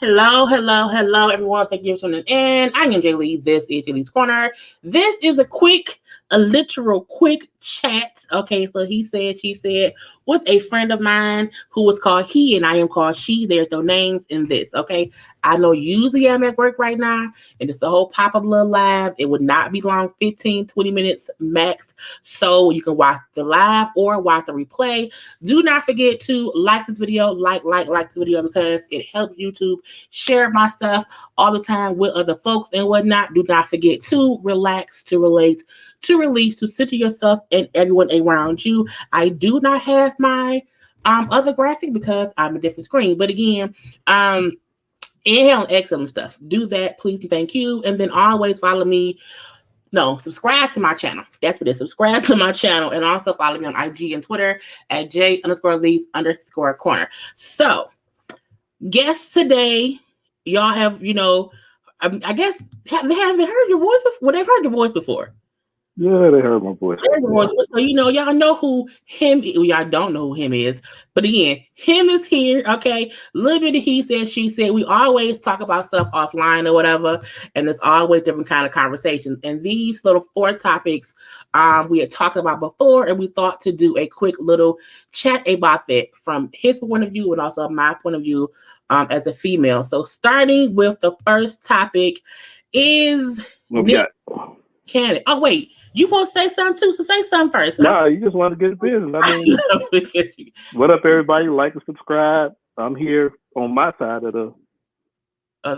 Hello, everyone. Thank you for tuning in. I am Jaylee. This is JLeesCorner. This is a literal quick chat. Okay, so he said, she said, with a friend of mine who was called he and I am called she. There's no names in this. Okay, I know usually I'm at work right now and it's a whole pop-up little live. It would not be long, 15, 20 minutes max. So you can watch the live or watch the replay. Do not forget to like this video, like this video because it helps YouTube share my stuff all the time with other folks and whatnot. Do not forget to relax, to relate, to release, to center yourself and everyone around you. I do not have my other graphic because I'm a different screen. But again, inhale and exhale and stuff. Do that, please and thank you. And then always follow me. No, subscribe to my channel. That's what it is. Subscribe to my channel and also follow me on IG and Twitter at J_Lees_Corner. So, guests today, y'all have, I guess, have they heard your voice before? Well, they've heard your voice before. Yeah, they heard my voice. So, y'all know who him is. Y'all don't know who him is. But again, him is here, okay? A little bit of he said, she said. We always talk about stuff offline or whatever, and there's always different kind of conversations. And these little 4 topics we had talked about before, and we thought to do a quick little chat about that from his point of view and also my point of view as a female. So starting with the first topic is Nick Cannon. Oh, wait. You supposed to say something too, so say something first. Huh? No, you just want to get the business. I mean, what up, everybody? Like and subscribe. I'm here on my side of the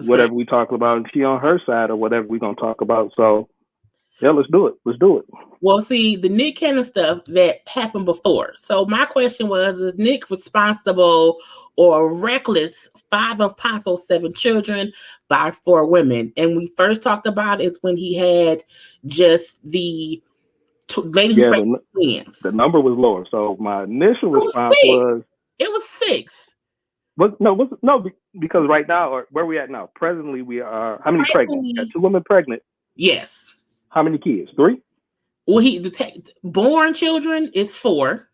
whatever we talk about, and she on her side of whatever we're going to talk about. So, yeah, let's do it. Well, see, the Nick Cannon stuff that happened before. So my question was, is Nick responsible or a reckless father of possible 7 children by 4 women? And we first talked about is when he had just the lady who's pregnant twins. The number was lower. So my initial response was it was 6. Because right now, or where we at now, presently we are how many pregnant? Got 2 women pregnant. Yes. How many kids? 3? Well, born children is 4.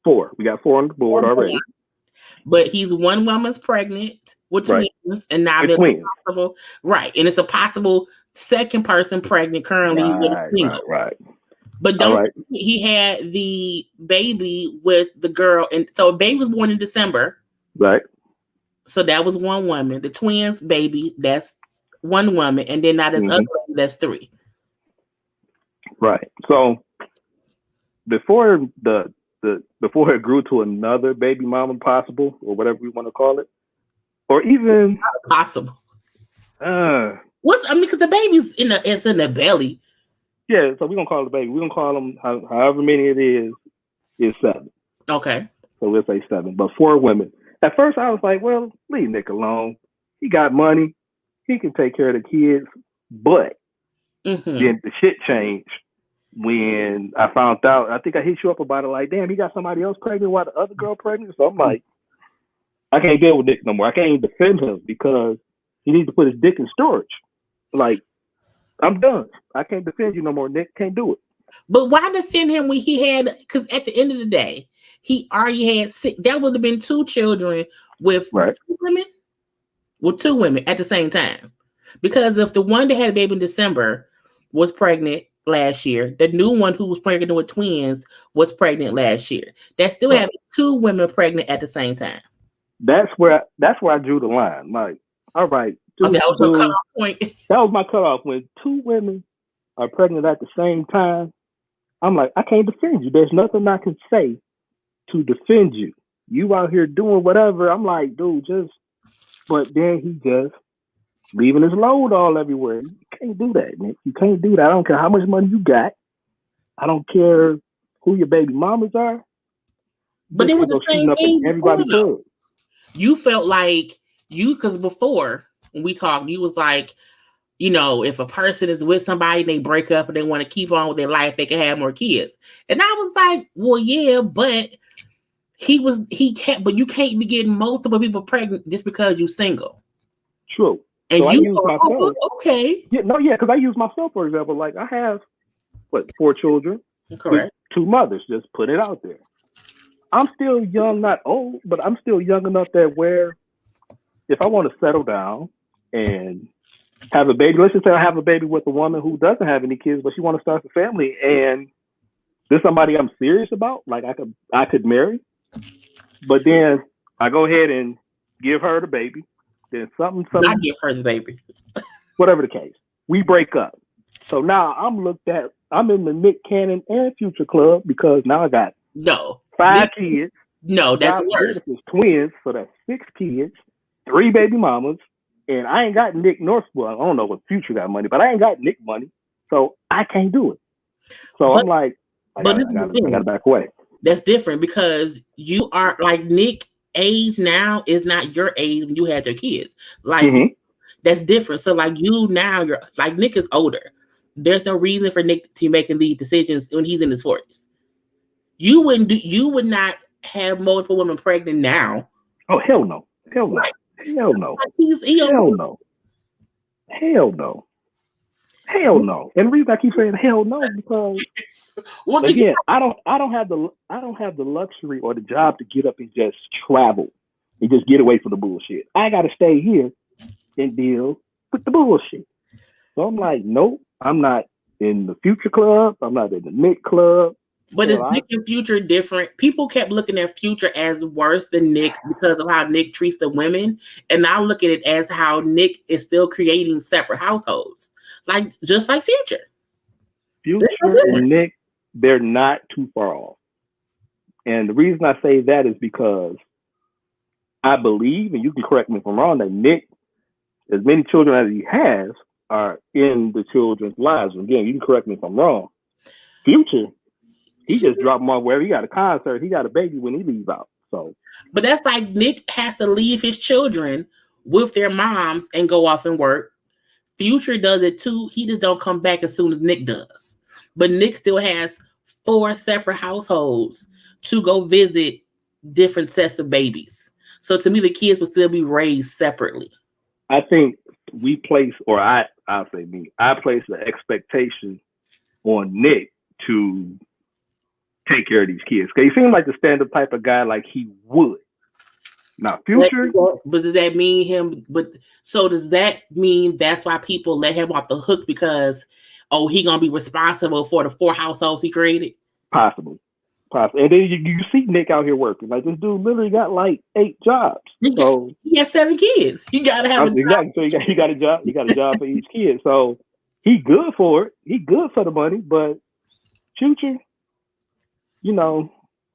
4. We got 4 on the board already. But he's 1 woman's pregnant with twins, and now they're possible, right? And it's a possible second person pregnant currently with a single, right? But he had the baby with the girl, and so a baby was born in December, right? So that was 1 woman. The twins baby, that's 1 woman, and then now there's other baby, that's 3. Right. So before it grew to another baby mama possible, or whatever we want to call it, or even possible. Because the baby's in the belly. Yeah, so we're gonna call it the baby. We're gonna call them however many it is 7. Okay. So we'll say 7, but 4 women. At first, I was like, well, leave Nick alone. He got money. He can take care of the kids. But then the shit changed when I found out. I think I hit you up about it. Like, damn, he got somebody else pregnant while the other girl pregnant. So I'm like, I can't deal with Nick no more. I can't even defend him because he needs to put his dick in storage. Like, I'm done. I can't defend you no more, Nick. Can't do it. But why defend him when he had? Because at the end of the day, he already had 6. That would have been 2 children with 2 women. With 2 women at the same time. Because if the one that had a baby in December was pregnant last year, the new one who was pregnant with twins was pregnant last year. That still having 2 women pregnant at the same time. That's where I drew the line. Like, all right. That was your cutoff point. That was my cutoff. When 2 women are pregnant at the same time, I'm like, I can't defend you. There's nothing I can say to defend you. You out here doing whatever. I'm like, dude, but then he just leaving his load all everywhere. You can't do that, Nick. You can't do that. I don't care how much money you got. I don't care who your baby mamas are. But it was the same thing. Everybody could. You felt like because before when we talked, you was like, if a person is with somebody, they break up and they want to keep on with their life, they can have more kids. And I was like, well, yeah, but but you can't be getting multiple people pregnant just because you're single. True. And so you myself. Okay. Yeah, because I use myself, for example. Like, I have 4 children. Correct. 2 mothers. Just put it out there. I'm still young, not old, but I'm still young enough that where if I want to settle down and have a baby, let's just say I have a baby with a woman who doesn't have any kids, but she wants to start a family, and there's somebody I'm serious about, like I could marry, but then I go ahead and give her the baby. Then something. I give her the baby. Whatever the case, we break up. So now I'm in the Nick Cannon and Future club because now I got 5 kids. No, that's worse. It's twins, so that's 6 kids, 3 baby mamas, and I ain't got Nick Northwell. I don't know what Future got money, but I ain't got Nick money, so I can't do it. So I'm like, I gotta back away. That's different because you are like Nick. Age now is not your age when you had your kids. Like that's different. So like you now, you're like Nick is older. There's no reason for Nick to be making these decisions when he's in his 40s. You would not have multiple women pregnant now. Oh hell no. Hell no. Hell no. Hell no. Hell no. Hell no. And the reason I keep saying hell no because again, I don't have the luxury or the job to get up and just travel and just get away from the bullshit. I gotta stay here and deal with the bullshit. So I'm like, nope, I'm not in the Future club. I'm not in the Nick club. But is Nick and Future different? People kept looking at Future as worse than Nick because of how Nick treats the women. And now look at it as how Nick is still creating separate households. Like just like Future. Future and Nick, they're not too far off. And the reason I say that is because I believe, and you can correct me if I'm wrong, that Nick, as many children as he has, are in the children's lives. Again, you can correct me if I'm wrong. Future, he just dropped them off wherever he got a concert. He got a baby when he leaves out. So, but that's like Nick has to leave his children with their moms and go off and work. Future does it too. He just don't come back as soon as Nick does. But Nick still has 4 separate households to go visit different sets of babies. So to me, the kids will still be raised separately. I think we place, or I'll say me, I place the expectation on Nick to take care of these kids. Because he seems like the stand-up type of guy like he would. Now, Future. But does that mean him? But so does that mean that's why people let him off the hook because, oh, he gonna be responsible for the 4 households he created? Possibly. And then you see Nick out here working. Like this dude literally got like 8 jobs. So he has 7 kids. You gotta have a exactly. So he got a job. He got a job for each kid. So he good for it. He good for the money. But Future, you know,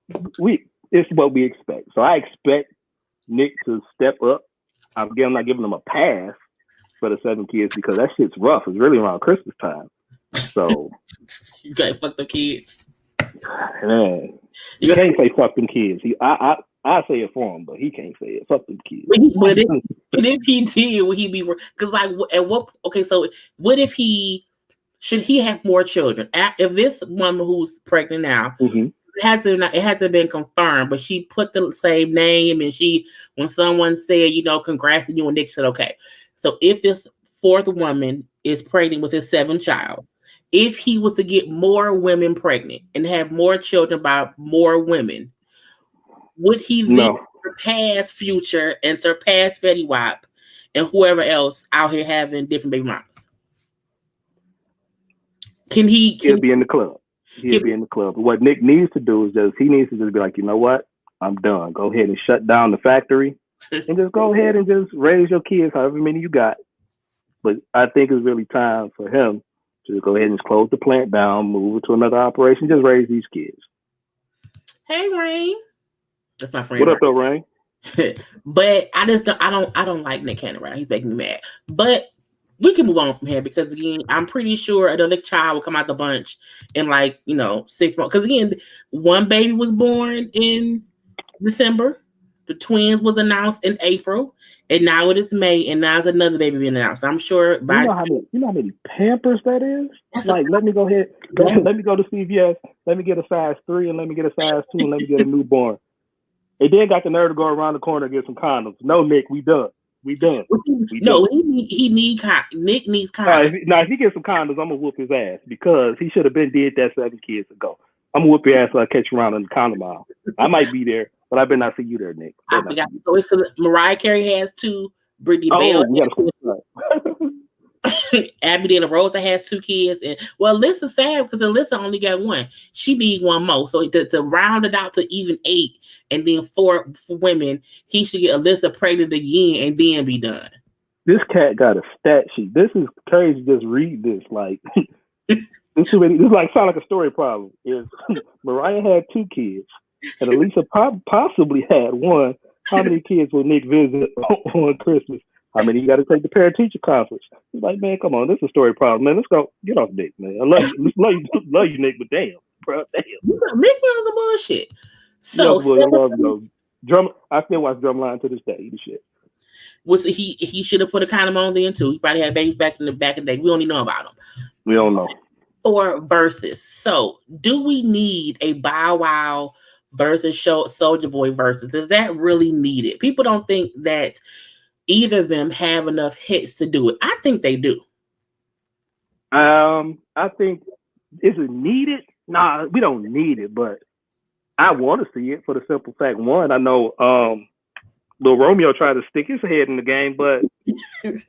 it's what we expect. So I expect Nick to step up. I'm not giving him a pass for the 7 kids because that shit's rough. It's really around Christmas time. So you gotta fuck the kids. Man, you can't say fuck them kids. I say it for him, but he can't say it. Fuck them kids. But if he did, would he be? Because like at what? Okay, so what if should he have more children? If this woman who's pregnant now. It hasn't been confirmed, but she put the same name, and when someone said, congrats to you, and Nick said, okay. So if this 4th woman is pregnant with his 7th child, if he was to get more women pregnant and have more children by more women, would he then surpass Future and surpass Fetty Wap and whoever else out here having different baby mamas? He'll be in the club. He'll be in the club. But what Nick needs to do is he needs to just be like, you know what? I'm done. Go ahead and shut down the factory and just go ahead and just raise your kids, however many you got. But I think it's really time for him to go ahead and just close the plant down, move it to another operation, just raise these kids. Hey, Rain. That's my friend. What up, though, Rain? But I don't like Nick Cannon right now. He's making me mad. But we can move on from here because again, I'm pretty sure another child will come out the bunch in 6 months. Because again, one baby was born in December, the twins was announced in April, and now it is May, and now there's another baby being announced. I'm sure. You know how many Pampers that is? Let me go ahead. Let me go to CVS. Let me get a size 3, and let me get a size 2, and let me get a newborn. They then got the nerve to go around the corner and get some condoms. No, Nick, we done. Nick needs condoms. If he gets some condoms, I'm gonna whoop his ass because he should have been did that 7 kids ago. I'm gonna whoop your ass so I catch you around in the condom aisle. I might be there, but I better not see you there, Nick. So it's because Mariah Carey has 2, Brittany Oh, Bell. we got to Abby De La Rosa has 2 kids, and well, Alyssa's sad because Alyssa only got 1. She need 1 more, so to round it out to even 8, and then 4 for women, he should get Alyssa pregnant again and then be done. This cat got a stat sheet. This is crazy. Just read this. Like, this is like sound like a story problem. Is Mariah had 2 kids, and Alisa possibly had 1. How many kids will Nick visit on Christmas? How many you got to take the parent teacher conference? He's like, man, come on, this is a story problem, man. Let's go, get off Nick, man. I love you, love you, Nick, but damn, bro, damn. Nick was a bullshit. So Drum. I still watch Drumline to this day. The shit. Was he should have put a condom on then too. He probably had babies back in the day. We don't even know about him. We don't know. Or Verzuz. So, do we need a Bow Wow versus Soulja Boy versus? Is that really needed? People don't think that either of them have enough hits to do it. I think they do. I think, is it needed? Nah, we don't need it, but I want to see it for the simple fact, one, I know Lil Romeo tried to stick his head in the game, but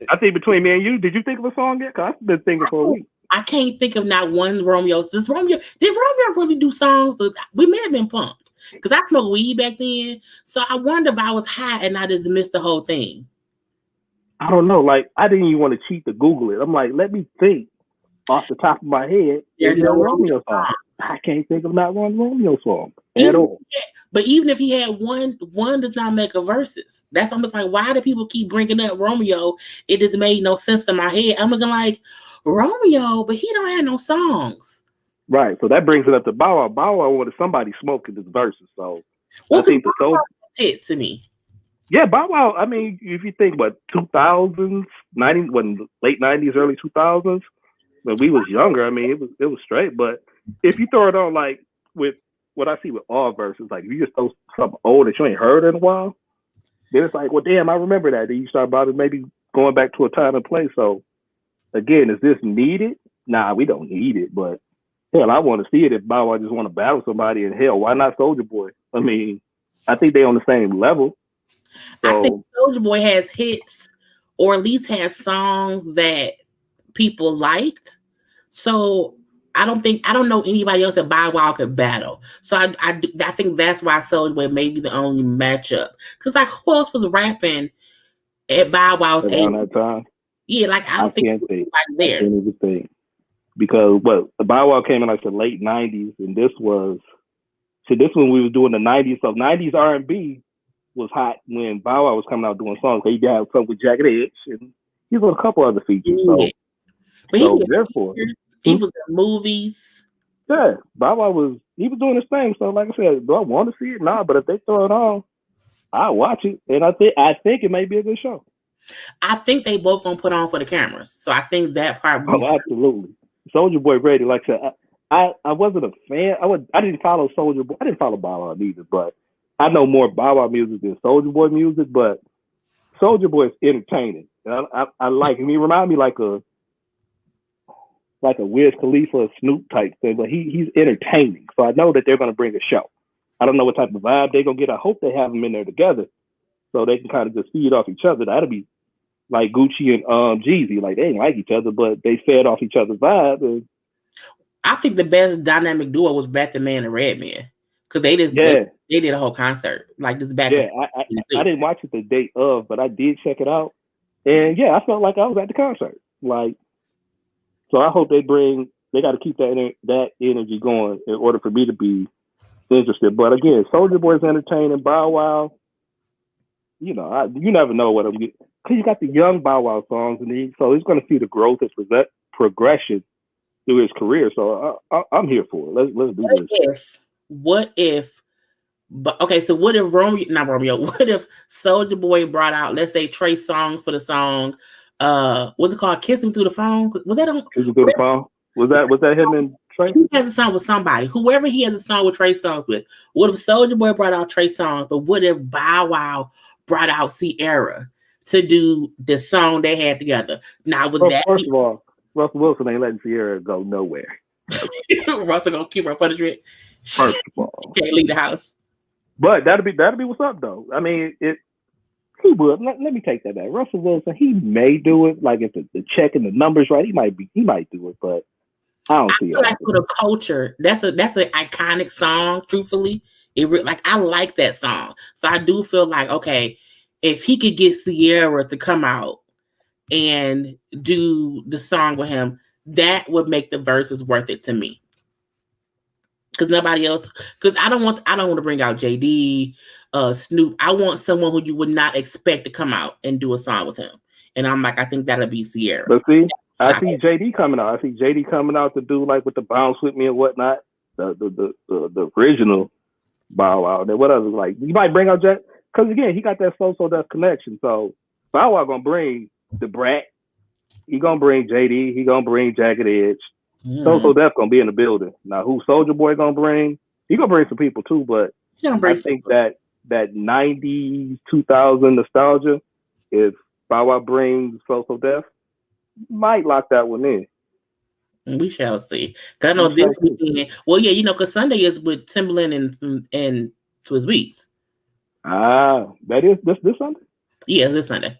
I think between me and you, did you think of a song yet? Because I've been thinking for a week. I can't think of not one Romeo. Did Romeo really do songs? We may have been pumped because I smoked weed back then. So I wonder if I was high and I just missed the whole thing. I don't know. Like, I didn't even want to cheat to Google it. I'm like, let me think off the top of my head. There's no Romeo song. I can't think of not one Romeo song at all. But even if he had one does not make a versus. That's almost like, why do people keep bringing up Romeo? It just made no sense in my head. I'm looking like, Romeo, but he don't have no songs. Right. So that brings it up to Bow Wow. Bow Wow wanted somebody smoking his verses. So I think the soul hits to me. Yeah, Bow Wow. I mean, if you think what 2000s, 90s, when late 90s, early 2000s, when we was younger, I mean, it was straight. But if you throw it on like with what I see with all verses, like if you just throw something old that you ain't heard in a while, then it's like, well, damn, I remember that. Then you start about maybe going back to a time and place. So again, is this needed? Nah, we don't need it. But hell, I want to see it if Bow Wow just want to battle somebody. And hell, why not Soulja Boy? I mean, I think they on the same level. So, I think Soulja Boy has hits, or at least has songs that people liked. So I don't know anybody else that Bow Wow could battle. So I think that's why Soulja Boy may be the only matchup. Because like, who else was rapping at Bow Wow's age? That time? Yeah, like I don't think can't think. Like there. I can't even think. Because Bow Wow came in like the late 90s, and this when we was doing the 90s. So 90s R&B was hot when Bow Wow was coming out doing songs. He did have something with Jagged Edge, and he was a couple other features. Yeah. So therefore, he was in movies. Yeah, Bow Wow was doing his thing. So like I said, do I want to see it? Nah, but if they throw it on, I'll watch it, and I think it may be a good show. I think they both gonna put on for the cameras, so I think that part. Absolutely. Soulja Boy ready. Like I said, I wasn't a fan. I didn't follow Soulja Boy. I didn't follow Bow Wow either, but I know more Bow Wow music than Soulja Boy music. But Soulja Boy is entertaining. I like him. He remind me like a Wiz Khalifa or Snoop type thing, but he's entertaining. So I know that they're gonna bring a show. I don't know what type of vibe they're gonna get. I hope they have them in there together, so they can kind of just feed off each other. That'll be like Gucci and Jeezy. Like, they ain't like each other, but they fed off each other's vibe. And I think the best dynamic duo was Method Man and Redman, because they did a whole concert like this back. Yeah, I didn't watch it the day of, but I did check it out, and yeah, I felt like I was at the concert. Like, so I hope they got to keep that energy going in order for me to be interested. But again, Soulja Boy's entertaining. Bow Wow, you never know what I'm getting. Because you got the young Bow Wow songs, and so he's going to see the growth and progression through his career. So I'm here for it. Let's do this. What if Soulja Boy brought out, let's say, Trey Songz for the song, what's it called? Kiss Him Through the Phone? Was that on? Kiss Him Through the Phone? Was that him and Trey? He has a song with somebody. Whoever he has a song with Trey Songz with. What if Soulja Boy brought out Trey Songz? But what if Bow Wow brought out Ciara to do the song they had together? Now, first of all, Russell Wilson ain't letting Ciara go nowhere. Russell gonna keep her up under it. First of all, can't leave the house. But that'll be what's up though. I mean, He would. Let me take that back. Russell Wilson, he may do it. Like if the check and the numbers right, he might do it, but I don't see it. Like for the culture, that's an iconic song. Truthfully, I like that song, so I do feel like okay, if he could get Sierra to come out and do the song with him, that would make the verses worth it to me. Because nobody else. Because I don't want to bring out JD, Snoop. I want someone who you would not expect to come out and do a song with him. And I'm like, I think that'll be Sierra. But see, I see JD coming out. I see JD coming out to do like with the Bounce With Me and whatnot. The original Bow Wow. Then what else? Like you might bring out Jack because again he got that So Def connection. So Bow Wow gonna bring the Brat. He gonna bring JD. He gonna bring Jagged Edge. So Def gonna be in the building. Now who Soulja Boy gonna bring? He gonna bring some people too, but I think that 90s 2000 nostalgia, if Bow Wow brings So Def, might lock that one in. We shall see. Cause I know this weekend. Well, yeah, because Sunday is with Timbaland and Swizz Beatz. That is this Sunday. Yeah, this Sunday.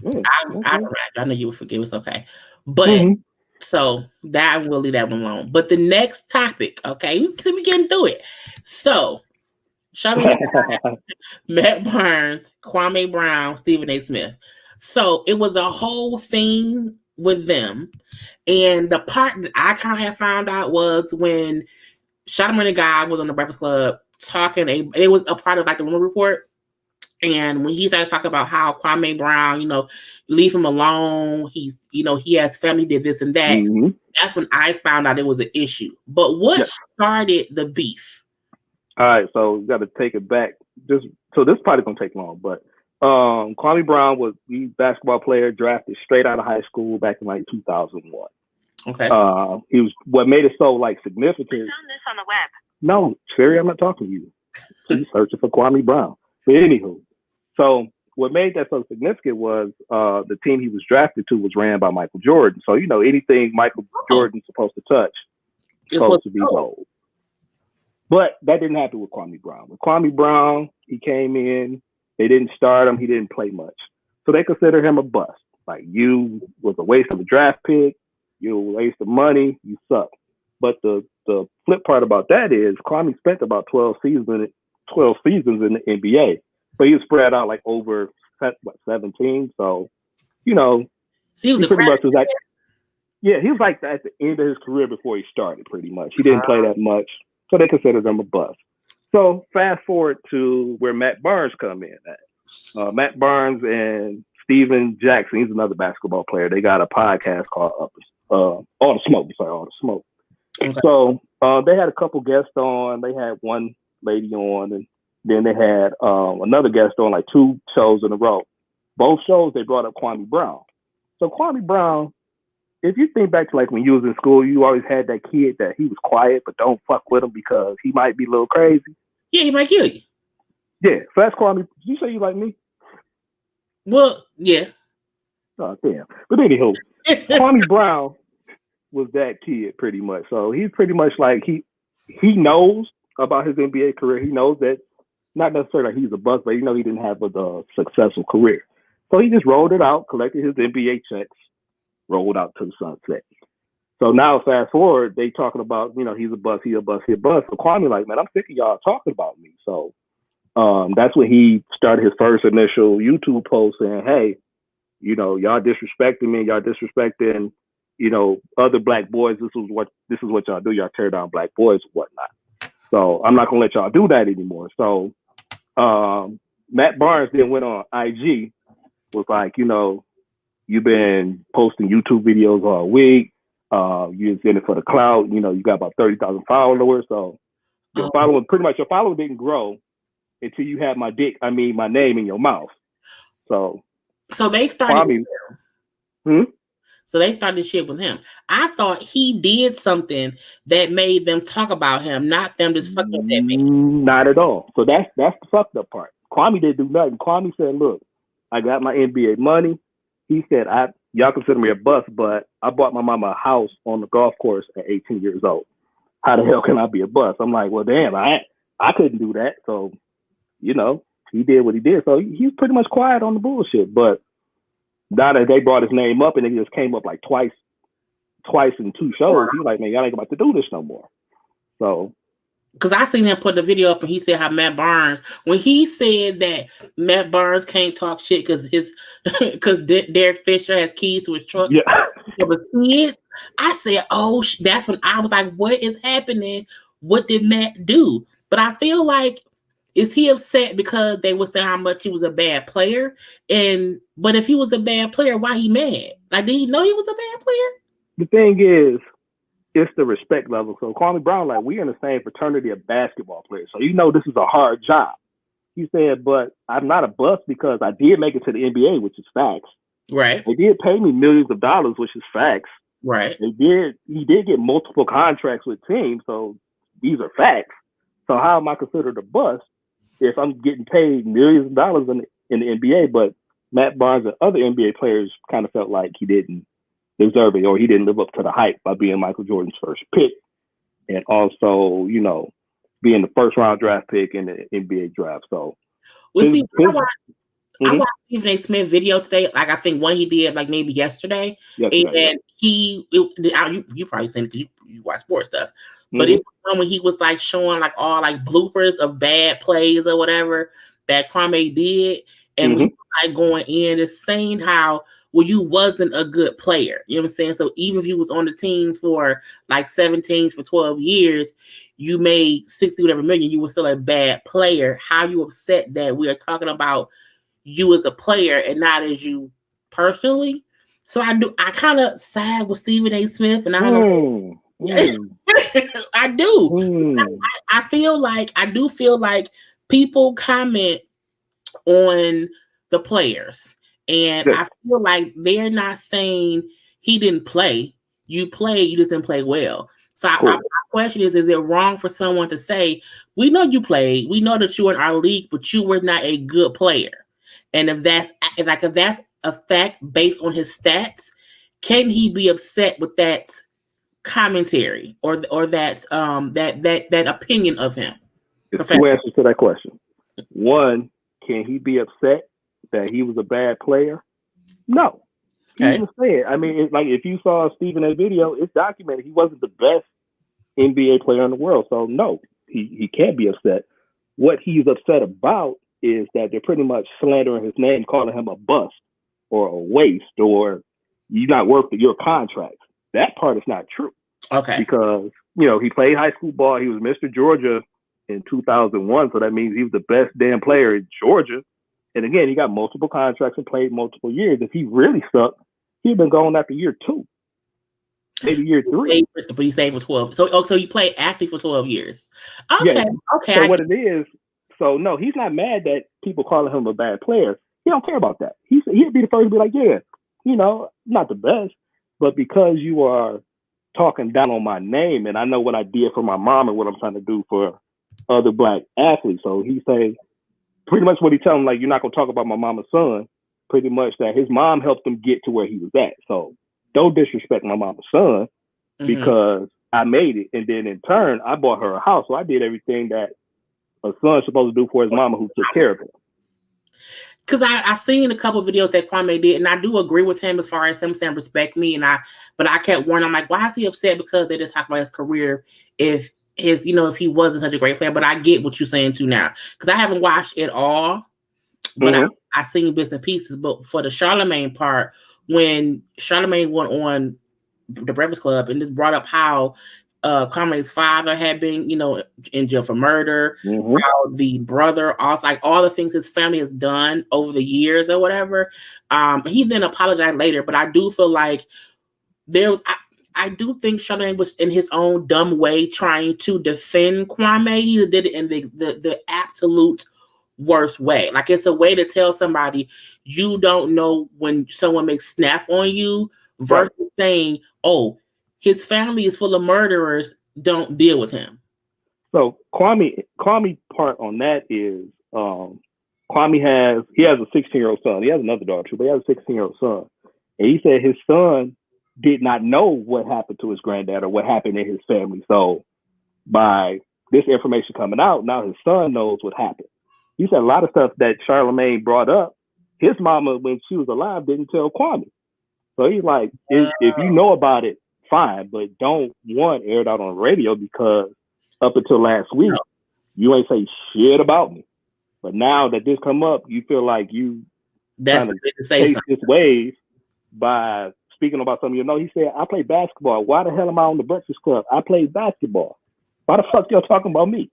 I know you would forgive us, okay, but so that we'll leave that one alone. But the next topic, okay, we getting through it. So, show me Matt Barnes, Kwame Brown, Stephen A. Smith. So it was a whole thing with them. And the part that I kind of had found out was when Charlamagne the Guy was on the Breakfast Club talking, it was a part of like the Rumor Report. And when he started talking about how Kwame Brown, leave him alone. He's, he has family, did this and that. That's when I found out it was an issue. But what started the beef? All right, so we got to take it back. So this is probably gonna take long, but Kwame Brown was the basketball player drafted straight out of high school back in like 2001. Okay. He was what made it so like significant. I found this on the web. No, Sherry, I'm not talking to you. He's searching for Kwame Brown. But anywho, so what made that so significant was the team he was drafted to was ran by Michael Jordan. So anything Michael Jordan's supposed to touch is supposed to be gold. But that didn't happen with Kwame Brown. With Kwame Brown, he came in. They didn't start him. He didn't play much. So they considered him a bust. Like, you was a waste of a draft pick. You were a waste of money. You suck. But the flip part about that is Kwame spent about 12 seasons in the NBA. But he was spread out like over 17. So, he was pretty much was like, he was like at the end of his career before he started. Pretty much, he didn't play that much, so they considered him a bust. So fast forward to where Matt Barnes come in at. Matt Barnes and Steven Jackson. He's another basketball player. They got a podcast called All the Smoke. Sorry, All the Smoke. Okay. So they had a couple guests on. They had one lady on, and then they had another guest on like 2 shows in a row. Both shows they brought up Kwame Brown. So Kwame Brown, if you think back to like when you was in school, you always had that kid that he was quiet, but don't fuck with him because he might be a little crazy. Yeah, he might kill you. Yeah, so that's Kwame. Did you say you like me? Well, yeah. Oh, damn. But anywho, Kwame Brown was that kid pretty much. So he's pretty much like he knows about his NBA career. He knows that not necessarily like he's a bust, but he didn't have a successful career. So he just rolled it out, collected his NBA checks, rolled out to the sunset. So now fast forward, they talking about, he's a bust, he a bust, he a bust. So Kwame like, man, I'm sick of y'all talking about me. So that's when he started his first initial YouTube post saying, hey, y'all disrespecting me, y'all disrespecting, other black boys. This is what y'all do. Y'all tear down black boys and whatnot. So I'm not gonna let y'all do that anymore. So Matt Barnes then went on IG, was like, you've been posting YouTube videos all week. You're just in it for the clout. You got about 30,000 followers. So your following, pretty much your following didn't grow until you had my name in your mouth. So they started. So they started shit with him. I thought he did something that made them talk about him, not them just fucking with that man. Not at all. So that's the fucked up part. Kwame didn't do nothing. Kwame said, look, I got my NBA money. He said, y'all consider me a bust, but I bought my mama a house on the golf course at 18 years old. How the hell can I be a bust? I'm like, well, damn, I couldn't do that. So, he did what he did. So he's pretty much quiet on the bullshit. But now that they brought his name up and it just came up like twice in 2 shows, he's like, man, y'all ain't about to do this no more. So. Because I seen him put the video up and he said how Matt Barnes, when he said that Matt Barnes can't talk shit because Derek Fisher has keys to his truck. Yeah. With kids, I said, oh, that's when I was like, what is happening? What did Matt do? But I feel like, is he upset because they were saying how much he was a bad player? But if he was a bad player, why he mad? Like, did he know he was a bad player? The thing is, it's the respect level. So Kwame Brown, like, we're in the same fraternity of basketball players. So this is a hard job. He said, but I'm not a bust because I did make it to the NBA, which is facts. Right. They did pay me millions of dollars, which is facts. Right. He did get multiple contracts with teams, so these are facts. So how am I considered a bust if I'm getting paid millions of dollars in the NBA? But Matt Barnes and other NBA players kind of felt like he didn't deserve it, or he didn't live up to the hype by being Michael Jordan's first pick, and also, being the first round draft pick in the NBA draft. So, I watched Stephen A. Smith video today. Like, I think one he did like maybe yesterday. And you probably seen it because you watch sports stuff. But it was one when he was like showing like all like bloopers of bad plays or whatever that Kwame did, and we like going in and saying how, well, you wasn't a good player. You know what I'm saying? So even if you was on the teams for like 17 for 12 years, you made 60 whatever million, you were still a bad player. How you upset that we are talking about you as a player and not as you personally? So I kind of side with Stephen A. Smith, and I don't I do. I do feel like people comment on the players. And I feel like they're not saying he didn't play. You played, you just didn't play well. So my question is it wrong for someone to say, we know you played, we know that you were in our league, but you were not a good player? And if that's a fact based on his stats, can he be upset with that commentary or that that opinion of him? There's 2 answers to that question. One, can he be upset that he was a bad player? No. He even said, I mean, it's like if you saw Stephen A. video, it's documented he wasn't the best NBA player in the world. So no, he can't be upset. What he's upset about is that they're pretty much slandering his name, calling him a bust or a waste, or you're not worth your contract. That part is not true. Okay. Because, he played high school ball. He was Mr. Georgia in 2001. So that means he was the best damn player in Georgia. And again, he got multiple contracts and played multiple years. If he really sucked, he'd been gone after year 2, maybe year 3. But he stayed for 12. So you played active for 12 years. Okay. Yeah. Okay. So what it is, so no, he's not mad that people calling him a bad player. He don't care about that. He'd be the first to be like, yeah, not the best, but because you are talking down on my name and I know what I did for my mom and what I'm trying to do for other Black athletes. So he say, pretty much what he tell him, like, you're not going to talk about my mama's son, pretty much that his mom helped him get to where he was at. So don't disrespect my mama's son because I made it. And then in turn, I bought her a house. So I did everything that a son's supposed to do for his mama who took care of him. Because I seen a couple of videos that Kwame did, and I do agree with him as far as him saying respect me. But I kept warning, I'm like, why is he upset because they just talk about his career if if he wasn't such a great player? But I get what you're saying too now, because I haven't watched it all, but I seen bits and pieces. But for the Charlemagne part, when Charlemagne went on the Breakfast Club and just brought up how Kwame's father had been, in jail for murder, how the brother also, like all the things his family has done over the years or whatever. He then apologized later, but I do feel like I do think Charlemagne was in his own dumb way trying to defend Kwame. He did it in the absolute worst way. Like, it's a way to tell somebody you don't know when someone may snap on you versus saying, oh, his family is full of murderers, don't deal with him. So Kwame part on that is Kwame has a 16-year-old son. He has another daughter too, but he has a 16-year-old son. And he said his son did not know what happened to his granddad or what happened in his family. So by this information coming out, now his son knows what happened. he said a lot of stuff that Charlamagne brought up, his mama, when she was alive, didn't tell Kwame. So he's like, if you know about it, fine, but don't air it out on the radio because up until last week, you ain't say shit about me. But now that this come up, you feel like you trying to chase this wave by speaking about something. He said, I play basketball. Why the hell am I on the Breakfast Club? I played basketball. Why the fuck y'all talking about me?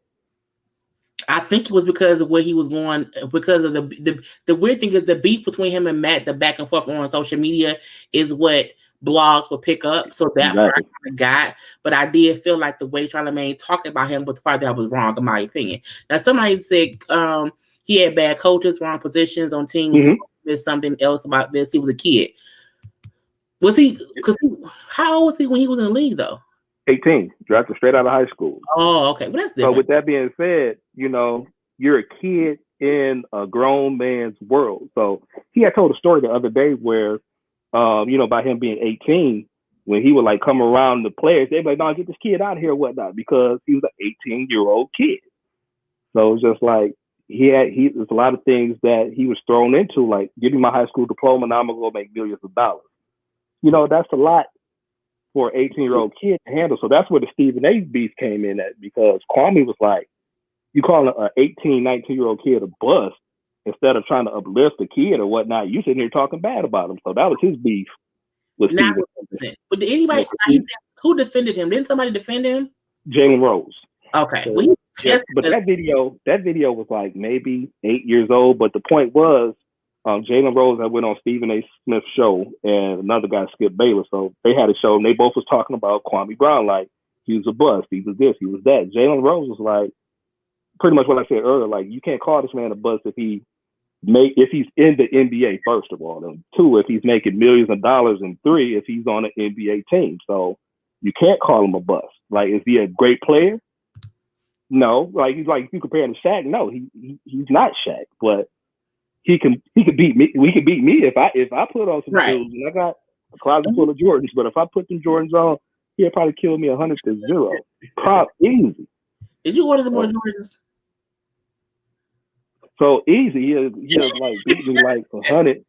I think it was because of where he was going, because of the weird thing is the beef between him and Matt, the back and forth on social media is what blogs will pick up. So that part I kind of got, but I did feel like the way Charlamagne talked about him was the part that was wrong, in my opinion. Now, somebody said he had bad coaches, wrong positions on teams. Mm-hmm. There's something else about this. He was a kid. Was he? Because how old was he when he was in the league, though? 18, drafted straight out of high school. Oh, okay. Well, that's different. So with that being said, you're a kid in a grown man's world. So he had told a story the other day where, about him being 18, when he would like come around the players, they'd be like, no, get this kid out of here or whatnot, because he was an 18-year-old kid. So it's just like, there's a lot of things that he was thrown into, like, give me my high school diploma and I'm going to go make millions of dollars. That's a lot for an 18-year-old kid to handle. So that's where the Stephen A. beef came in at, because Kwame was like, you calling an 18, 19-year-old kid a bust instead of trying to uplift the kid or whatnot. You sitting here talking bad about him. So that was his beef with Stephen. But did anybody, who defended him? Didn't somebody defend him? Jalen Rose. Okay. So, but that video was like maybe 8 years old. But the point was, Jalen Rose had went on Stephen A. Smith's show and another guy, Skip Bayless. So they had a show and they both was talking about Kwame Brown, like he was a bust, he was this, he was that. Jalen Rose was like, pretty much what I said earlier, like you can't call this man a bust if he's in the NBA, first of all, and two, if he's making millions of dollars, and three, if he's on an NBA team. So you can't call him a bust. Like, is he a great player? No. Like, he's like, if you compare him to Shaq, no, he's not Shaq, but he could beat me. We could beat me if I put on some shoes, and I got a closet full of Jordans. But if I put them Jordans on, he'll probably kill me 100-0. Easy. Did you order some more Jordans? So easy. He'll like beat me like 100.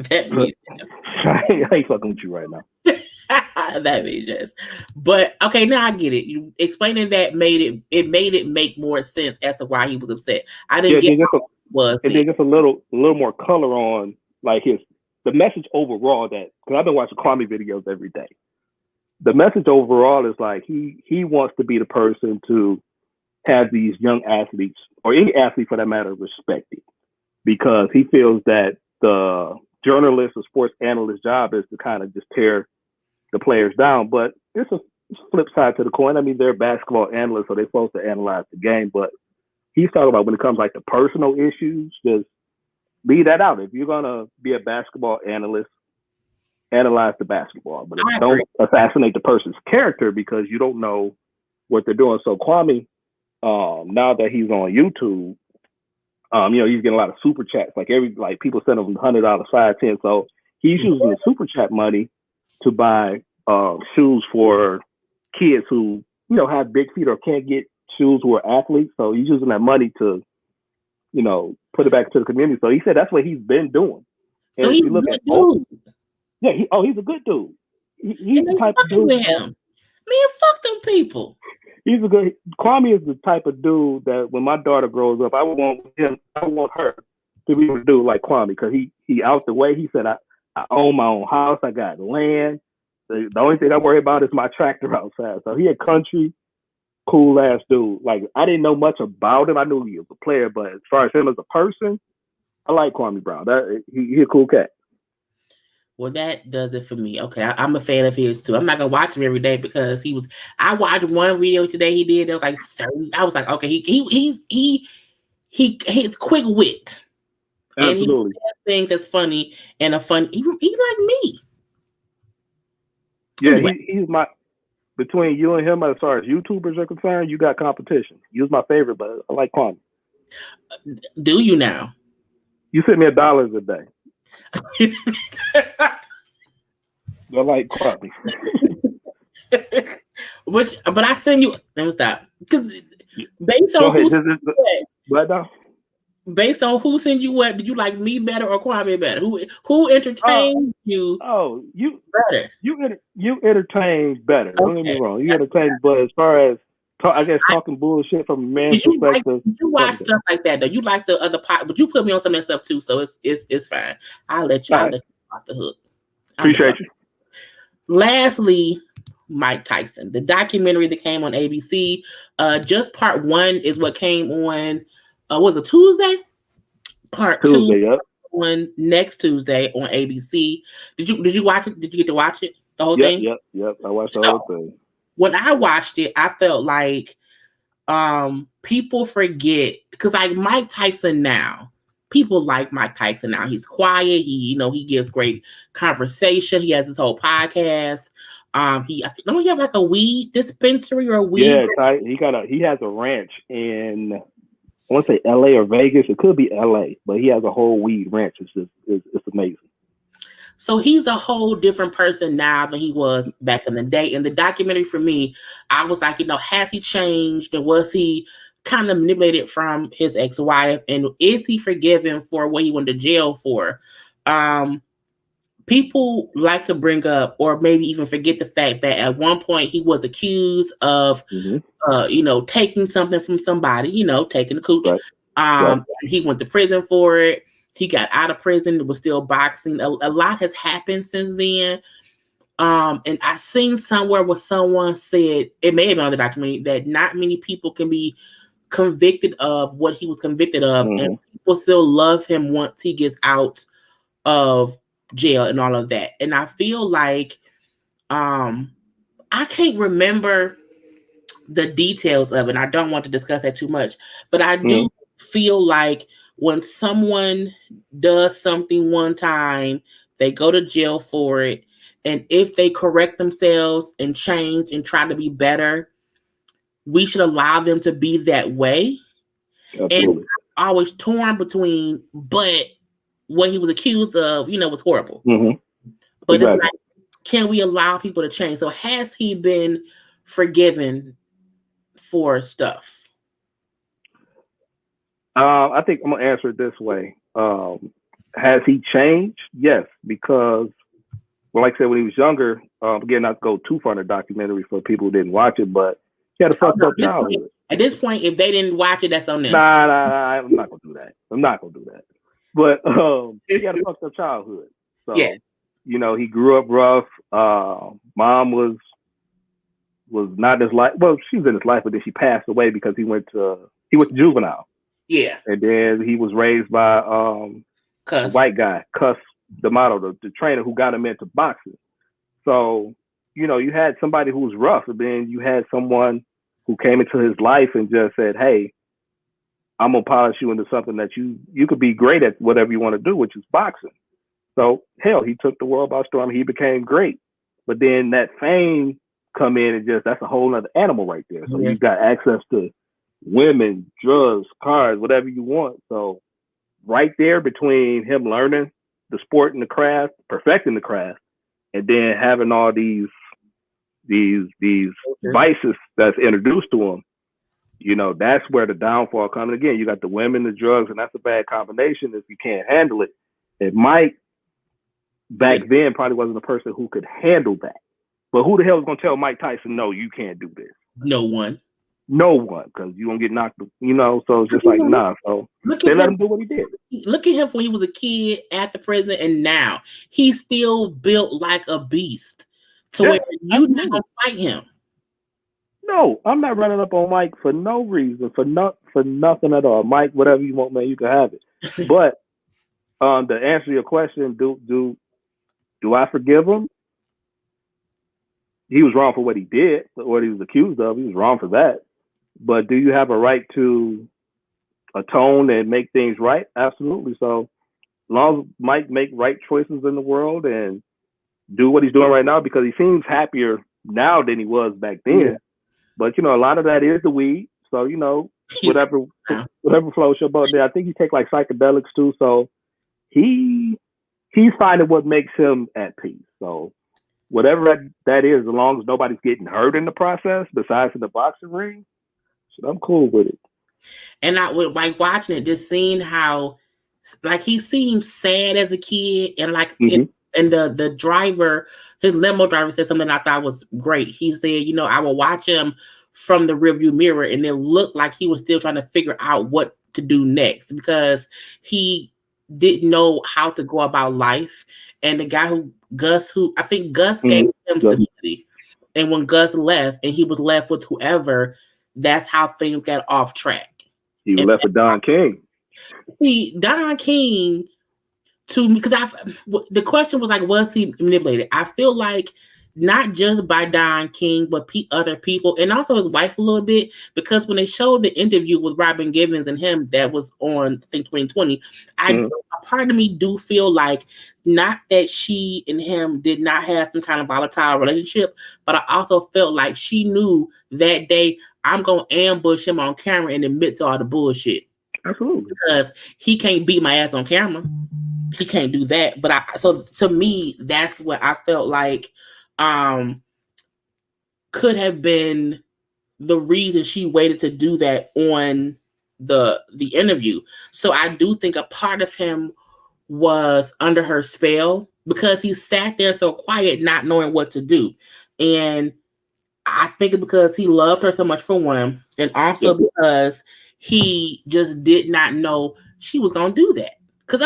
That means I ain't fucking with you right now. That means yes. But okay, now I get it. You explaining that made it make more sense as to why he was upset. I didn't get was and then just a little more color on like the message overall, that because I've been watching Kwame videos every day. The message overall is like he wants to be the person to have these young athletes, or any athlete for that matter, respected, because he feels that the journalist or sports analyst job is to kind of just tear the players down. But it's a flip side to the coin. I mean, they're basketball analysts, so they're supposed to analyze the game, but he's talking about when it comes like the personal issues, just leave that out. If you're gonna be a basketball analyst, analyze the basketball, but don't assassinate the person's character because you don't know what they're doing. So Kwame, now that he's on YouTube, he's getting a lot of super chats. Like people send him $100, $5, $10. So he's using the super chat money to buy shoes for kids who have big feet or can't get shoes, who are athletes. So he's using that money to put it back to the community. So he said that's what he's been doing. So he's a good dude. Yeah, he's a good dude. He's the type of dude. With him. Man, fuck them people. Kwame is the type of dude that when my daughter grows up, I want her to be able to do like Kwame, because he out the way. He said, I own my own house, I got land. The only thing I worry about is my tractor outside. So he a country, cool ass dude. Like, I didn't know much about him. I knew he was a player, but as far as him as a person, I like Kwame Brown. He a cool cat. Well, that does it for me. Okay, I'm a fan of his too. I'm not gonna watch him every day because I watched one video today he did. It was like 30. I was like, okay, he's quick wit. Absolutely. And he has things that's funny and he's like me. Yeah, anyway. He's my, between you and him, as far as YouTubers are concerned, you got competition. He was my favorite, but I like Kwame. Do you now? You sent me $1 a day. I like Kwame. But I send you. Let me stop. Because based on what now? Based on who sent you what, did you like me better or Kwame better? Who entertained you better? You entertained better. Don't get me Okay. wrong. You entertained, but as far as I guess talking bullshit from a man's perspective, You watch stuff like that though. You like the other part, but you put me on some of that stuff too, so it's fine. I'll let you off the hook. Appreciate you. Lastly, Mike Tyson, the documentary that came on ABC. Just part 1 is what came on. Was it Tuesday? Part 2 yep. on next Tuesday on ABC. Did you watch it? Did you get to watch it? The whole thing? Yep. I watched the whole thing. When I watched it, I felt like people forget, because like Mike Tyson now, people like Mike Tyson now. He's quiet. He gives great conversation. He has his whole podcast. Don't he have like a weed dispensary or a weed? Yeah, he has a ranch in, I want to say LA or Vegas. It could be LA, but he has a whole weed ranch. It's amazing. So he's a whole different person now than he was back in the day. In the documentary, for me, I was like, has he changed, and was he kind of manipulated from his ex-wife, and is he forgiven for what he went to jail for? People like to bring up, or maybe even forget, the fact that at one point he was accused of, taking something from somebody, taking the cooch. Right. He went to prison for it. He got out of prison, was still boxing. A lot has happened since then. And I seen somewhere where someone said, it may have been on the documentary, that not many people can be convicted of what he was convicted of, and people still love him once he gets out of jail and all of that. And I feel like I can't remember the details of it. I don't want to discuss that too much, but I do feel like when someone does something one time, they go to jail for it, and if they correct themselves and change and try to be better, we should allow them to be that way. Absolutely. And I'm always torn between, but what he was accused of, was horrible. But exactly. It's like, can we allow people to change? So has he been forgiven for stuff? I think I'm gonna answer it this way. Has he changed? Yes, because, well, like I said, when he was younger, again, not to go too far in the documentary for people who didn't watch it, but he had a fucked up childhood. At this point, if they didn't watch it, that's on them. Nah, I'm not gonna do that. But he had a fucked up childhood. So yeah. He grew up rough. Mom was not in his life. Well, she was in his life, but then she passed away because he went to juvenile. Yeah. And then he was raised by a white guy, Cuss D'Amato, the trainer who got him into boxing. So, you had somebody who was rough, and then you had someone who came into his life and just said, hey, I'm gonna polish you into something that you could be great at, whatever you want to do, which is boxing. So hell, he took the world by storm. He became great, but then that fame come in and that's a whole other animal right there. So you've got access to women, drugs, cars, whatever you want. So right there between him learning the sport and the craft, perfecting the craft, and then having all these vices that's introduced to him, that's where the downfall comes. Again, you got the women, the drugs, and that's a bad combination if you can't handle it. And Mike, back then, probably wasn't a person who could handle that. But who the hell is going to tell Mike Tyson, no, you can't do this? No one, because you're going to get knocked, so it's just like, nah. So they let him do what he did. Look at him when he was a kid at the prison, and now he's still built like a beast to where you're not going to fight him. No, I'm not running up on Mike for no reason, for nothing at all. Mike, whatever you want, man, you can have it. But to answer your question, do I forgive him? He was wrong for what he did, what he was accused of. He was wrong for that. But do you have a right to atone and make things right? Absolutely. So as long as Mike make right choices in the world and do what he's doing right now, because he seems happier now than he was back then. Yeah. But, a lot of that is the weed. So, whatever floats your boat there. I think he take like psychedelics too. So he's finding what makes him at peace. So whatever that is, as long as nobody's getting hurt in the process, besides in the boxing ring, I'm cool with it. And I would like watching it, just seeing how like he seemed sad as a kid, and like and the driver, his limo driver said something I thought was great. He said, you know, I will watch him from the rearview mirror, and it looked like he was still trying to figure out what to do next because he didn't know how to go about life. And the guy who I think Gus gave him stability. And when Gus left and he was left with whoever, that's how things got off track. He was left with Don King. See, Don King, to me, because the question was like, was he manipulated? I feel like not just by Don King, but other people, and also his wife a little bit, because when they showed the interview with Robin Givens and him that was on, I think, 2020, a part of me do feel like not that she and him did not have some kind of volatile relationship, but I also felt like she knew that day, I'm going to ambush him on camera and admit to all the bullshit. Absolutely. Because he can't beat my ass on camera. He can't do that. But so to me, that's what I felt like could have been the reason she waited to do that on the interview. So I do think a part of him was under her spell because he sat there so quiet, not knowing what to do. And I think it's because he loved her so much for one, and also because he just did not know she was gonna do that. Because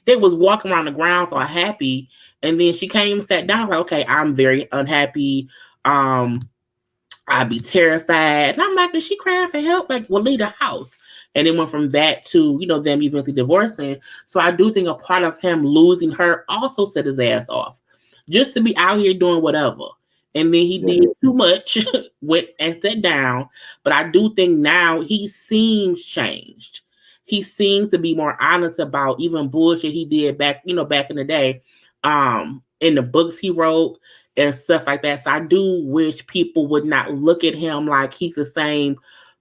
they was walking around the grounds all happy, and then she came and sat down like, okay, I'm very unhappy. I'd be terrified. And I'm like, is she crying for help? Like, well, leave the house. And it went from that to, you know, them eventually divorcing. So I do think a part of him losing her also set his ass off. Just to be out here doing whatever. And then he did too much, went and sat down. But I do think now he seems changed. He seems to be more honest about even bullshit he did back in the day, in the books he wrote and stuff like that. So I do wish people would not look at him like he's the same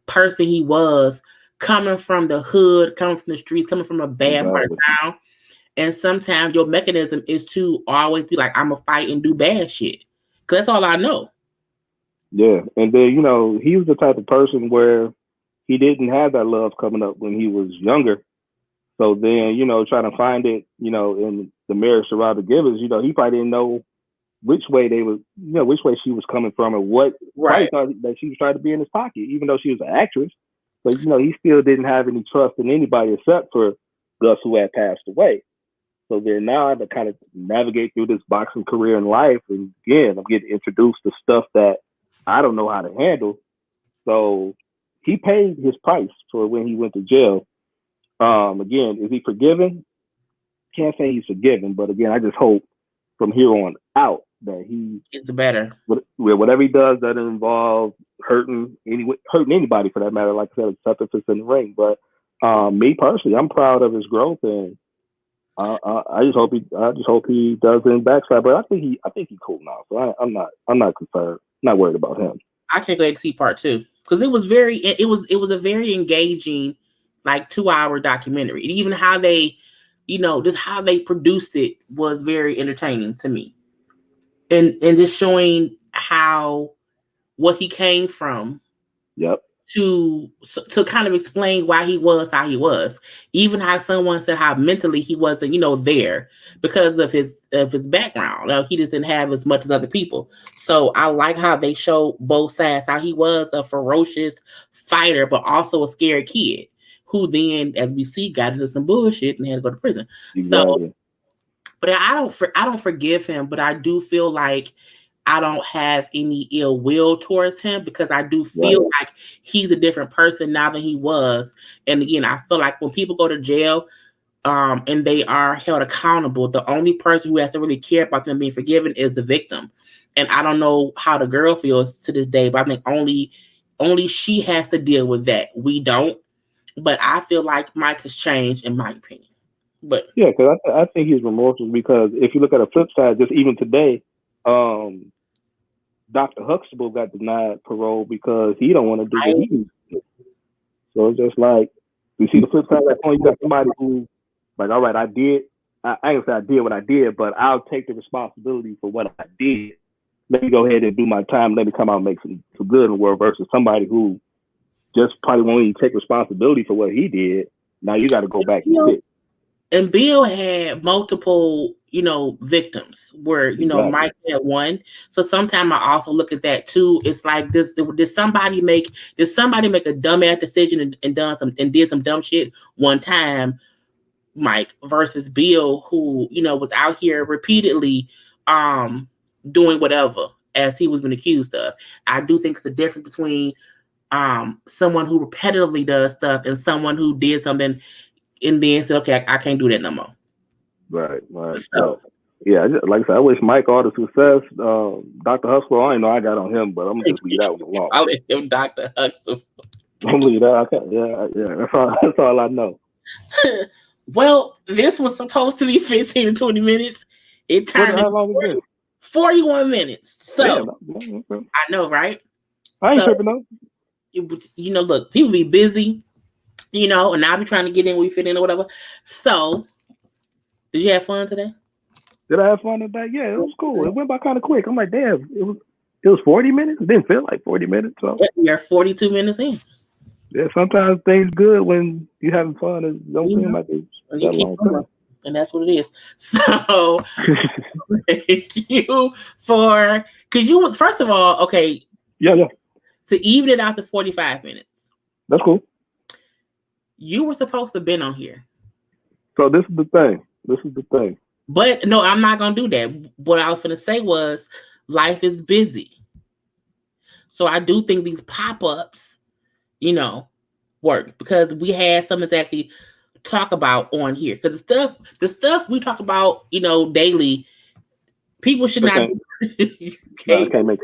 person he was coming from the hood, coming from the streets, coming from a bad part of town. And sometimes your mechanism is to always be like, I'm going to fight and do bad shit. Because that's all I know. Yeah. And then, you know, he was the type of person where he didn't have that love coming up when he was younger. So then, you know, trying to find it, you know, in the marriage to Robert Givens, you know, he probably didn't know which way which way she was coming from and what he thought that she was trying to be in his pocket, even though she was an actress. But, you know, he still didn't have any trust in anybody except for Gus, who had passed away. So then now I have to kind of navigate through this boxing career in life. And again, I'm getting introduced to stuff that I don't know how to handle. So he paid his price for when he went to jail. Again, is he forgiven? Can't say he's forgiven, but again, I just hope from here on out that he gets better. Whatever he does doesn't involve hurting anybody for that matter. Like I said, except if it's in the ring. But me personally, I'm proud of his growth, and I just hope he doesn't backslide. But I think he's cool now, so I'm not concerned. Not worried about him. I can't wait to see part 2 because it was a very engaging, like 2-hour documentary. And even how they, you know, just how they produced it was very entertaining to me. And just showing what he came from. Yep. To kind of explain why he was how he was. Even how someone said how mentally he wasn't, you know, there because of his background. He just didn't have as much as other people. So I like how they show both sides, how he was a ferocious fighter, but also a scared kid who then, as we see, got into some bullshit and had to go to prison. Exactly. So, but I don't forgive him, but I do feel like I don't have any ill will towards him because I do feel like he's a different person now than he was. And again, I feel like when people go to jail and they are held accountable, the only person who has to really care about them being forgiven is the victim. And I don't know how the girl feels to this day, but I think only she has to deal with that. We don't. But I feel like Mike has changed, in my opinion. But yeah, because I think he's remorseful because if you look at the flip side, just even today, Dr. Huxtable got denied parole because he don't want to do what he needs to do. So it's just like, you see the flip side of that coin, you got somebody who, like, all right, I ain't gonna say I did what I did, but I'll take the responsibility for what I did. Let me go ahead and do my time. Let me come out and make some good in the world versus somebody who just probably won't even take responsibility for what he did. Now you got to go back and sit. And Bill had multiple, victims where, Mike had one. So sometimes I also look at that too. It's like this: did somebody make a dumbass decision and did some dumb shit one time, Mike, versus Bill, who, was out here repeatedly doing whatever as he was being accused of. I do think it's a difference between someone who repetitively does stuff and someone who did something and then said, okay, I can't do that no more. Right. So, yeah, like I said, I wish Mike all the success. Dr. Hustler, I ain't know I got on him, but I'm gonna just leave that one alone. I'll let him Dr. Hustler. I'm gonna leave that. Yeah. That's all I know. Well, this was supposed to be 15 to 20 minutes. It turned into 41 minutes. So I know, right? I ain't tripping though. Look, people be busy, and I'll be trying to get in where we fit in or whatever. So, did you have fun today? Did I have fun today? Yeah, it was cool. It went by kind of quick. I'm like, damn, it was 40 minutes. It didn't feel like 40 minutes. So you're 42 minutes in. Yeah, sometimes things good when you're having fun. It don't seem like it's a long time. And that's what it is. So, thank you for, because you, first of all, okay. Yeah. To even it out to 45 minutes. That's cool. You were supposed to have been on here. So this is the thing. But no, I'm not going to do that. What I was going to say was life is busy. So I do think these pop-ups, work because we had something to actually talk about on here. Because the stuff we talk about, daily, people should not. I can't make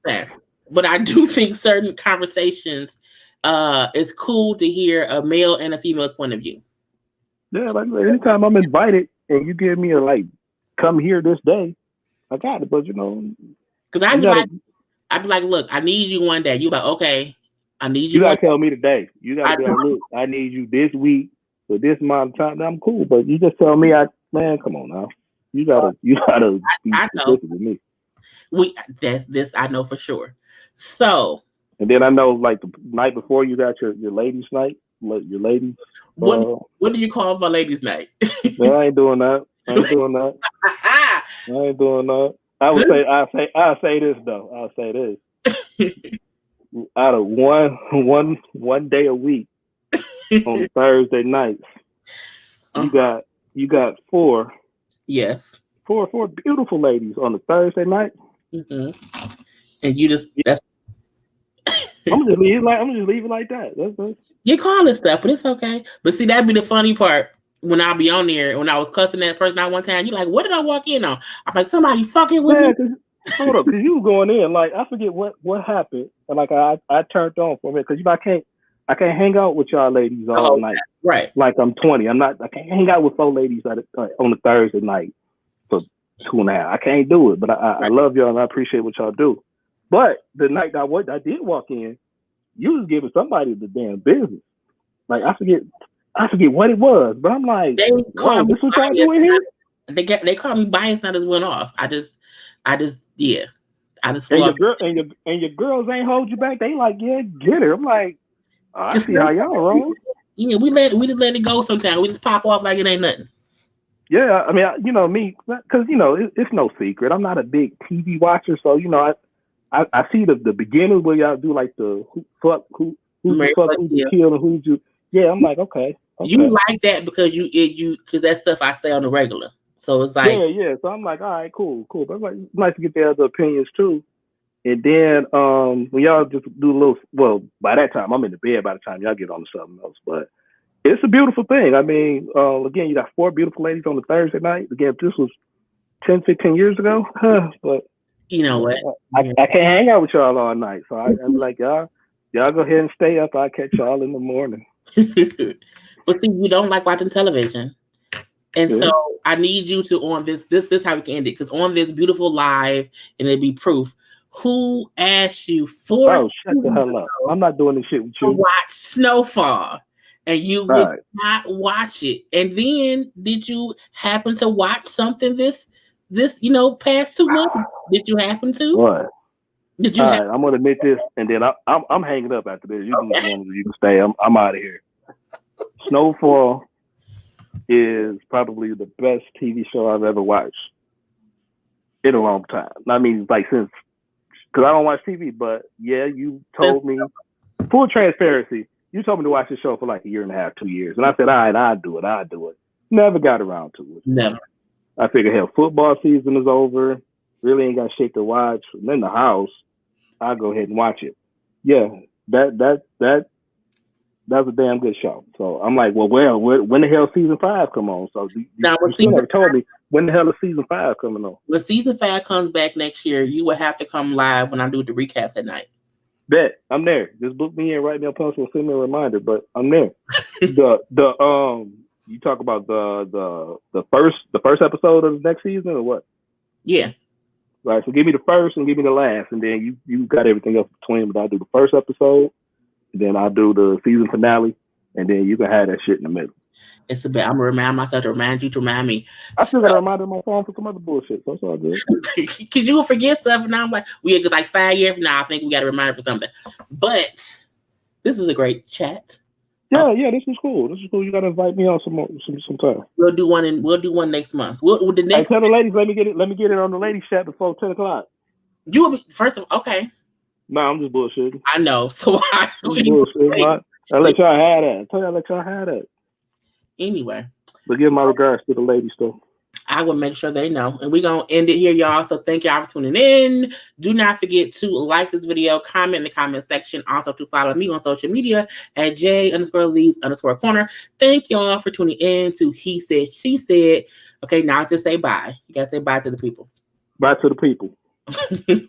it. But I do think certain conversations, it's cool to hear a male and a female's point of view. Yeah, like anytime I'm invited and you give me come here this day, I got it. But because I'd be like, look, I need you one day. You like, okay, I need you. You gotta tell me today. You gotta be like, look, I need you this week for this amount of time. I'm cool, but you just tell me, man, come on now. You gotta be specific with me. This I know for sure. So, and then I know, like the night before, you got your ladies' night, your ladies. What do you call for ladies' night? No, I ain't doing that. I ain't doing that. I'll say this though. I'll say this. Out of one day a week on Thursday nights, you got four. Yes. Four beautiful ladies on a Thursday night. Mm-hmm. And you just that's. I'm just leave it like that. That's you call it stuff, but it's okay. But see, that'd be the funny part when I be on there. When I was cussing that person out one time, you like, what did I walk in on? I'm like, somebody fucking with me. Hold up, because you were going in. Like, I forget what happened. And like I turned on for a minute because I can't hang out with y'all ladies all night. Right. Like I'm 20. I can't hang out with 4 ladies on a Thursday night for 2.5. I can't do it. But I love y'all and I appreciate what y'all do. But the night I did walk in, you was giving somebody the damn business. Like I forget what it was, but I'm like, this what y'all doing here? They call me bias, not just went off. I just and your girls ain't hold you back. They like, yeah, get her. I'm like, I see how y'all roll. Yeah, we just let it go sometimes. We just pop off like it ain't nothing. Yeah, I mean, me, because it's no secret. I'm not a big TV watcher, so I see the beginning where y'all do like the who you kill and who you. Yeah, I'm like, okay. You like that because because that stuff I say on the regular. So it's like yeah. So I'm like, all right, cool. But it's like nice to get the other opinions too. And then when y'all just do a little, well, by that time I'm in the bed. By the time y'all get on to something else, but it's a beautiful thing. I mean, again, you got 4 beautiful ladies on the Thursday night. Again, this was 10, 15 years ago, but you know what? I can't hang out with y'all all night, so I'm like, y'all go ahead and stay up. I'll catch y'all in the morning. But see, you don't like watching television. And so I need you to on this how we can end it. Because on this beautiful live, and it'll be proof, who asked you shut the hell up. I'm not doing this shit with you. To watch Snowfall. And you would not watch it. And then did you happen to watch something this past 2 months? Did you happen to? What? Did you? All right, I'm gonna admit this, and then I'm hanging up after this. You can stay. I'm out of here. Snowfall is probably the best TV show I've ever watched in a long time. I mean, like since, because I don't watch TV, but yeah, you told me, full transparency, you told me to watch the show for like 1.5 years, 2 years, and I said, all right, I'll do it. Never got around to it. Never. I figured, hell, football season is over. Really ain't got shit to watch. I'm in the house. I'll go ahead and watch it. Yeah, that's a damn good show. So I'm like, well, when the hell season 5 come on? So you still never told me when the hell is season 5 coming on. When season 5 comes back next year, you will have to come live when I do the recap at night. Bet I'm there. Just book me in, write me a pencil, send me a reminder. But I'm there. You talk about the first episode of the next season or what? Yeah. Right. So give me the first and give me the last, and then you got everything else between. But I'll do the first episode, and then I'll do the season finale, and then you can have that shit in the middle. It's a bit. I'm gonna remind myself to remind you to remind me. I still got a reminder on my phone for some other bullshit. So that's all good. Because you will forget stuff, and I'm like, we had like 5 years from now. I think we got a reminder for something. But this is a great chat. Yeah, this is cool. You gotta invite me on some time. We'll do one next month. Hey, tell the ladies, let me get it on the ladies chat before 10 o'clock. You will be first of okay. Nah, I'm just bullshitting. I know. So I let y'all have that. I tell you, I let y'all have that. Anyway. But give my regards to the ladies though. I will make sure they know. And we're going to end it here, y'all. So thank y'all for tuning in. Do not forget to like this video, comment in the comment section. Also to follow me on social media at J_Lees_Corner. Thank y'all for tuning in to He Said, She Said. Okay, now just say bye. You got to say bye to the people. Bye to the people.